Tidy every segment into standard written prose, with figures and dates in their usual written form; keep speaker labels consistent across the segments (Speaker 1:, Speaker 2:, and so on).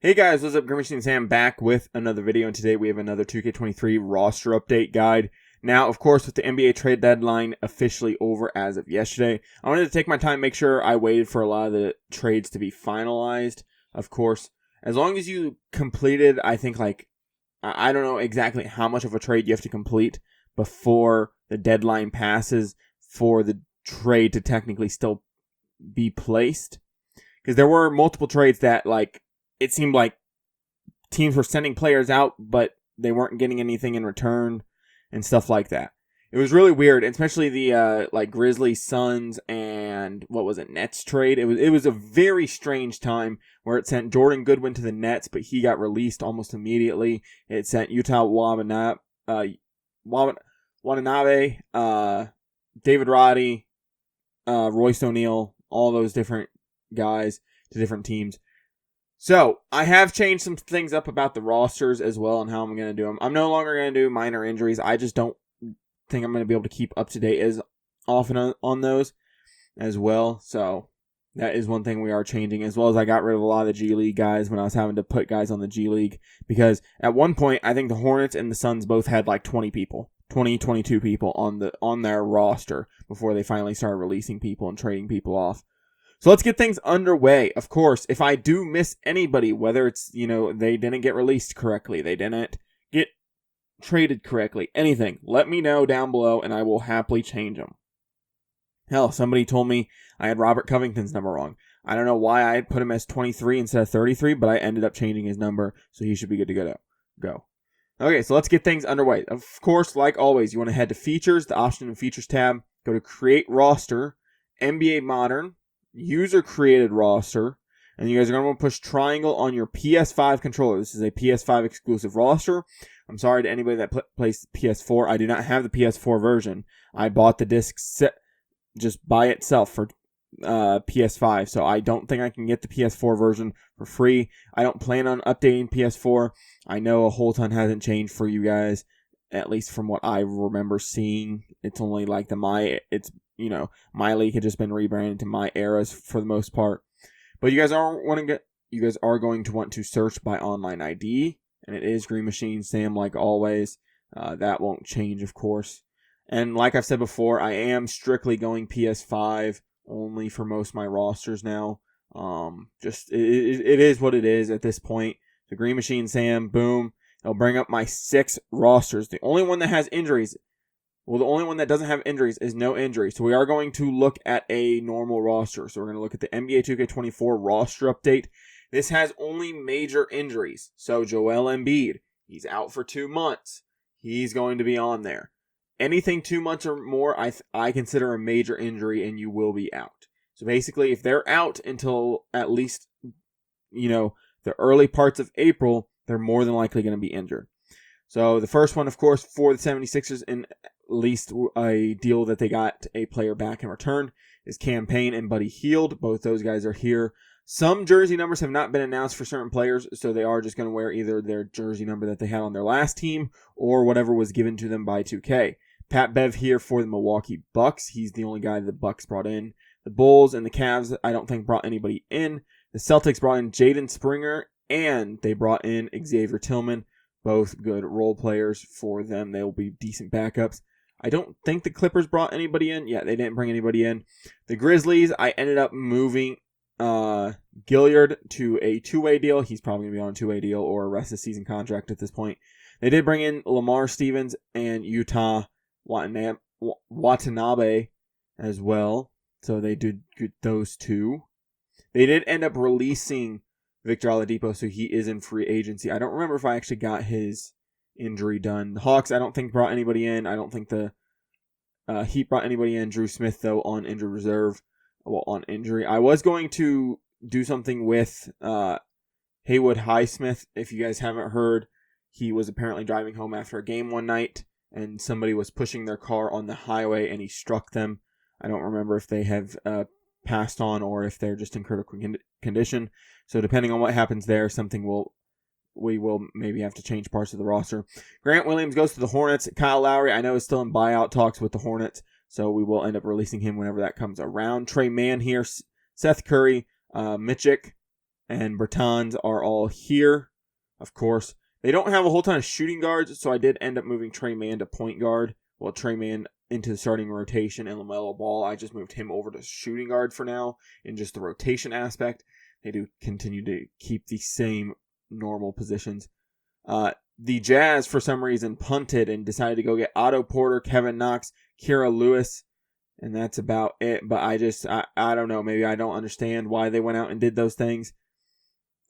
Speaker 1: Hey guys, what's up? GreenMachineSam back with another video, and today we have another 2K23 roster update guide. Now, of course, with the NBA trade deadline officially over as of yesterday, I wanted to take my time, make sure I waited for a lot of the trades to be finalized. Of course, as long as you completed, I think I don't know exactly how much of a trade you have to complete before the deadline passes for the trade to technically still be placed. Because there were multiple trades that it seemed like teams were sending players out, but they weren't getting anything in return and stuff like that. It was really weird, especially the Grizzlies, Suns, and Nets trade. It was a very strange time where it sent Jordan Goodwin to the Nets, but he got released almost immediately. It sent Utah Watanabe, David Roddy, Royce O'Neal, all those different guys to different teams. So, I have changed some things up about the rosters as well and how I'm going to do them. I'm no longer going to do minor injuries. I just don't think I'm going to be able to keep up to date as often on those as well. So, that is one thing we are changing, as well as I got rid of a lot of the G League guys when I was having to put guys on the G League. Because at one point, I think the Hornets and the Suns both had 22 people on their roster before they finally started releasing people and trading people off. So let's get things underway. Of course, if I do miss anybody, whether it's, they didn't get released correctly, they didn't get traded correctly, anything, let me know down below and I will happily change them. Hell, somebody told me I had Robert Covington's number wrong. I don't know why I put him as 23 instead of 33, but I ended up changing his number, so he should be good to go. Okay, so let's get things underway. Of course, like always, you want to head to Features, the Option and Features tab, go to Create Roster, NBA Modern, User Created Roster, and you guys are going to want to push triangle on your PS5 controller. This is a PS5 exclusive roster. I'm sorry to anybody that plays PS4. I do not have the PS4 version. I bought the disc set just by itself for PS5, so I don't think I can get the PS4 version for free. I don't plan on updating PS4. I know a whole ton hasn't changed for you guys, at least from what I remember seeing. It's only like My League had just been rebranded to My Eras for the most part. But you guys are going to want to search by online ID, and it is GreenMachineSam like always. That won't change, of course. And like I've said before, I am strictly going PS5 only for most of my rosters now. It is what it is at this point. The GreenMachineSam, boom. It'll bring up my 6 rosters. The only one that has injuries, the only one that doesn't have injuries is no injuries. So we are going to look at a normal roster. So we're going to look at the NBA 2K24 roster update. This has only major injuries. So Joel Embiid, he's out for 2 months. He's going to be on there. Anything 2 months or more, I consider a major injury, and you will be out. So basically, if they're out until at least, the early parts of April, they're more than likely going to be injured. So the first one, of course, for the 76ers, in at least a deal that they got a player back in return, is Cam Payne and Buddy Hield. Both those guys are here. Some jersey numbers have not been announced for certain players, so they are just going to wear either their jersey number that they had on their last team or whatever was given to them by 2K. Pat Bev here for the Milwaukee Bucks. He's the only guy the Bucks brought in. The Bulls and the Cavs, I don't think, brought anybody in. The Celtics brought in Jaden Springer, and they brought in Xavier Tillman. Both good role players for them. They will be decent backups. I don't think the Clippers brought anybody in. Yeah, they didn't bring anybody in. The Grizzlies, I ended up moving Gilliard to a 2-way deal. He's probably going to be on a 2-way deal or a rest of the season contract at this point. They did bring in Lamar Stevens and Utah Watanabe as well. So they did get those two. They did end up releasing Victor Oladipo, so he is in free agency. I don't remember if I actually got his injury done. The Hawks, I don't think, brought anybody in. I don't think the Heat brought anybody in. Drew Smith, though, on injured reserve. Well, on injury. I was going to do something with Haywood Highsmith. If you guys haven't heard, he was apparently driving home after a game one night, and somebody was pushing their car on the highway, and he struck them. I don't remember if they have passed on or if they're just in critical condition. So depending on what happens there, we will maybe have to change parts of the roster. Grant Williams goes to the Hornets. Kyle Lowry, I know, is still in buyout talks with the Hornets, so we will end up releasing him whenever that comes around. Trey Mann here, Seth Curry, Mitchik, and Bertans are all here, of course. They don't have a whole ton of shooting guards, so I did end up moving Trey Mann to point guard. Well, Trey Mann into the starting rotation, and LaMelo Ball, I just moved him over to shooting guard for now in just the rotation aspect. They do continue to keep the same normal positions. The Jazz, for some reason, punted and decided to go get Otto Porter, Kevin Knox, Kira Lewis, and that's about it. But I don't know. Maybe I don't understand why they went out and did those things.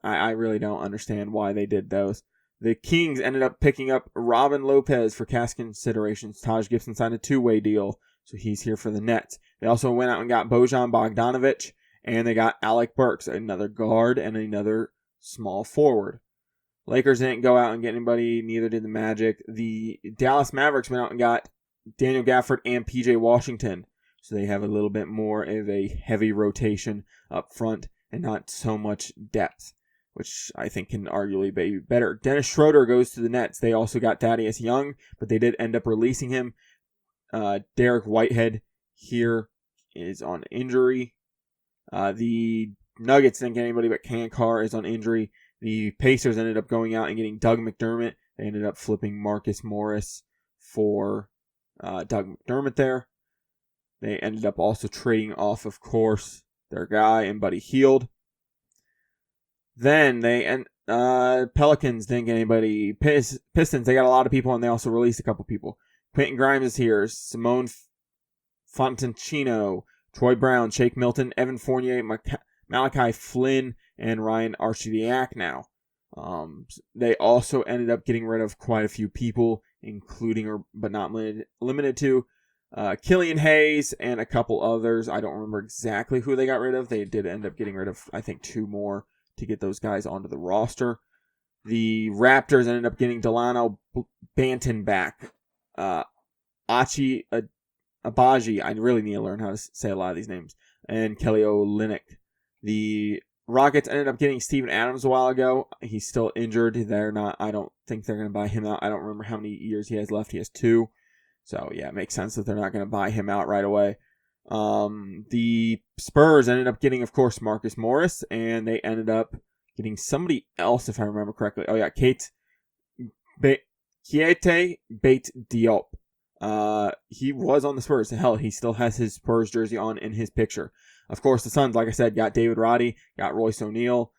Speaker 1: I really don't understand why they did those. The Kings ended up picking up Robin Lopez for cash considerations. Taj Gibson signed a 2-way deal, so he's here for the Nets. They also went out and got Bojan Bogdanovic, and they got Alec Burks, another guard and another small forward. Lakers didn't go out and get anybody, neither did the Magic. The Dallas Mavericks went out and got Daniel Gafford and PJ Washington, so they have a little bit more of a heavy rotation up front and not so much depth, which I think can arguably be better. Dennis Schroeder goes to the Nets. They also got Thaddeus Young, but they did end up releasing him. Derek Whitehead here is on injury. The Nuggets didn't get anybody, but Kankar is on injury. The Pacers ended up going out and getting Doug McDermott. They ended up flipping Marcus Morris for Doug McDermott there. They ended up also trading off, of course, their guy and Buddy Hield. Then Pelicans didn't get anybody. Pistons, they got a lot of people, and they also released a couple people. Quentin Grimes is here. Simone Fontecchino, Troy Brown, Shake Milton, Evan Fournier, Malachi Flynn, and Ryan Archidiak now. They also ended up getting rid of quite a few people, including, but not limited to, Killian Hayes and a couple others. I don't remember exactly who they got rid of. They did end up getting rid of, I think, 2 more to get those guys onto the roster. The Raptors ended up getting Delano Banton back. Achi Abaji, I really need to learn how to say a lot of these names, and Kelly Olynyk. The Rockets ended up getting Steven Adams a while ago. He's still injured. I don't think they're going to buy him out. I don't remember how many years he has left. He has 2. So, yeah, it makes sense that they're not going to buy him out right away. The Spurs ended up getting, of course, Marcus Morris, and they ended up getting somebody else, if I remember correctly. Oh, yeah, Keita Bate Diop. He was on the Spurs. Hell, he still has his Spurs jersey on in his picture. Of course, the Suns, like I said, got David Roddy, got Royce O'Neal.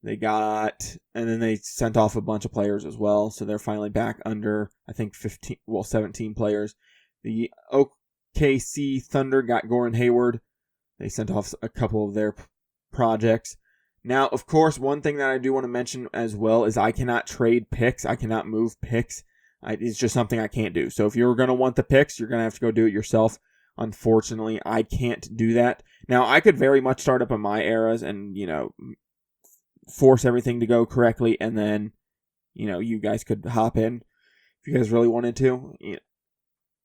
Speaker 1: And then they sent off a bunch of players as well. So they're finally back under, I think, 17 players. The OKC Thunder got Gordon Hayward. They sent off a couple of their projects. Now, of course, one thing that I do want to mention as well is I cannot trade picks. I cannot move picks. It's just something I can't do. So if you're going to want the picks, you're going to have to go do it yourself. Unfortunately, I can't do that. Now, I could very much start up on my eras and, force everything to go correctly, and then, you guys could hop in if you guys really wanted to.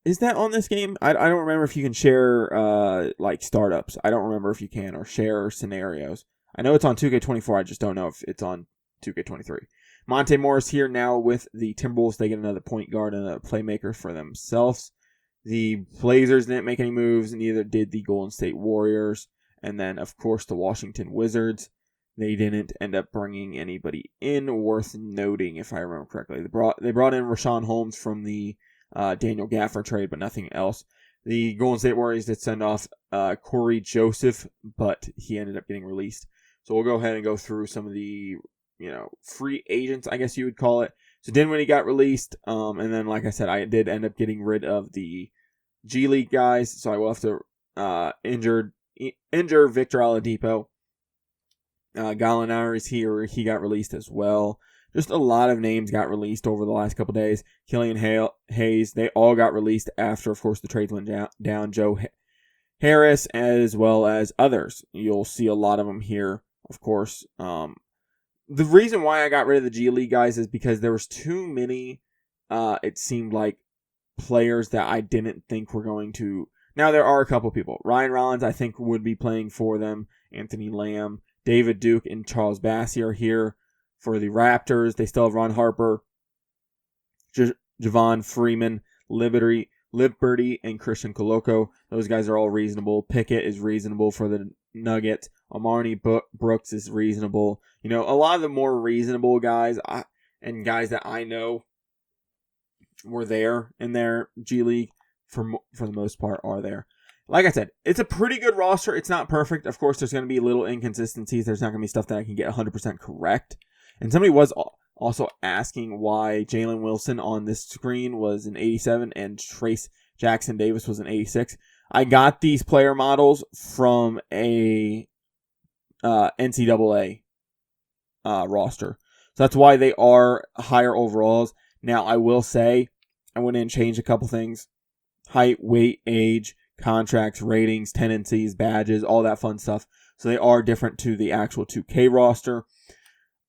Speaker 1: Is that on this game? I don't remember if you can share, startups. I don't remember if you can, or share scenarios. I know it's on 2K24, I just don't know if it's on 2K23. Monte Morris here now with the Timberwolves. They get another point guard and a playmaker for themselves. The Blazers didn't make any moves, neither did the Golden State Warriors. And then, of course, the Washington Wizards. They didn't end up bringing anybody in worth noting, if I remember correctly. They brought in Rashawn Holmes from the Daniel Gafford trade, but nothing else. The Golden State Warriors did send off Corey Joseph, but he ended up getting released. So we'll go ahead and go through some of the free agents, I guess you would call it. So Dinwiddie got released, and then, like I said, I did end up getting rid of the G League guys, so I will have to injure Victor Oladipo. Gallinari's here, he got released as well. Just a lot of names got released over the last couple days. Killian Hayes, they all got released after, of course, the trades went down. Joe Harris, as well as others. You'll see a lot of them here, of course. The reason why I got rid of the G League guys is because there was too many, it seemed like, players that I didn't think were going to... Now, there are a couple people. Ryan Rollins, I think, would be playing for them. Anthony Lamb, David Duke, and Charles Bassey are here for the Raptors. They still have Ron Harper, Javon Freeman, Liberty, and Christian Coloco. Those guys are all reasonable. Pickett is reasonable for the Nuggets. Armani Brooks is reasonable. You know, a lot of the more reasonable guys and guys that I know were there in their G League for the most part are there. Like I said, it's a pretty good roster. It's not perfect. Of course, there's going to be little inconsistencies. There's not going to be stuff that I can get 100% correct. And somebody was also asking why Jalen Wilson on this screen was an 87 and Trace Jackson Davis was an 86. I got these player models from a NCAA roster. So that's why they are higher overalls. Now, I will say, I went in and changed a couple things. Height, weight, age, contracts, ratings, tendencies, badges, all that fun stuff. So they are different to the actual 2K roster.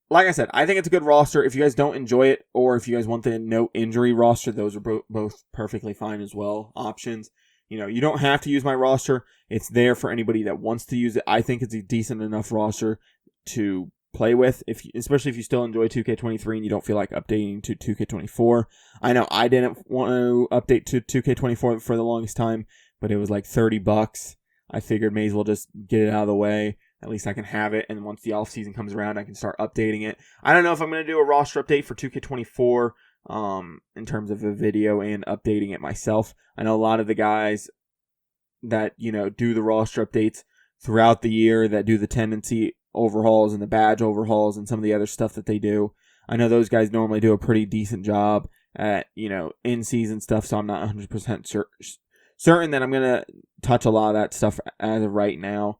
Speaker 1: Like I said, I think it's a good roster. If you guys don't enjoy it, or if you guys want the no injury roster, those are both perfectly fine as well. Options. You know, you don't have to use my roster. It's there for anybody that wants to use it. I think it's a decent enough roster to play with, especially if you still enjoy 2K23 and you don't feel like updating to 2K24. I know I didn't want to update to 2K24 for the longest time, but it was like $30. I figured may as well just get it out of the way. At least I can have it, and once the off season comes around, I can start updating it. I don't know if I'm going to do a roster update for 2K24 in terms of a video and updating it myself. I know a lot of the guys that, you know, do the roster updates throughout the year, that do the tendency overhauls and the badge overhauls and some of the other stuff that they do. I know those guys normally do a pretty decent job at, you know, in-season stuff, so I'm not 100% certain that I'm going to touch a lot of that stuff as of right now.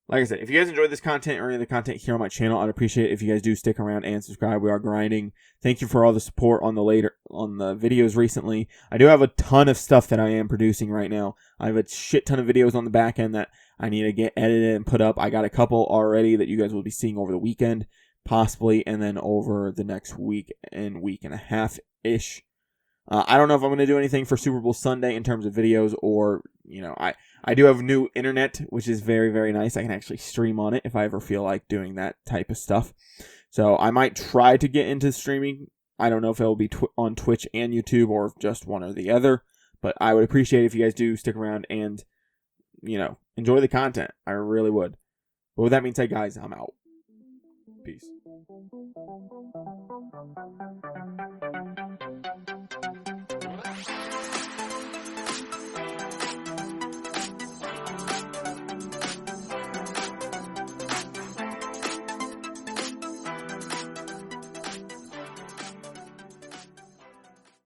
Speaker 1: Like I said, if you guys enjoyed this content or any of the content here on my channel, I'd appreciate it if you guys do stick around and subscribe. We are grinding. Thank you for all the support on the videos recently. I do have a ton of stuff that I am producing right now. I have a shit ton of videos on the back end that I need to get edited and put up. I got a couple already that you guys will be seeing over the weekend, possibly, and then over the next week and a half-ish. I don't know if I'm going to do anything for Super Bowl Sunday in terms of videos, or, you know, I do have new internet, which is very, very nice. I can actually stream on it if I ever feel like doing that type of stuff. So I might try to get into streaming. I don't know if it will be on Twitch and YouTube or just one or the other, but I would appreciate it if you guys do stick around and, you know, enjoy the content. I really would. But with that being said, guys, I'm out. Peace.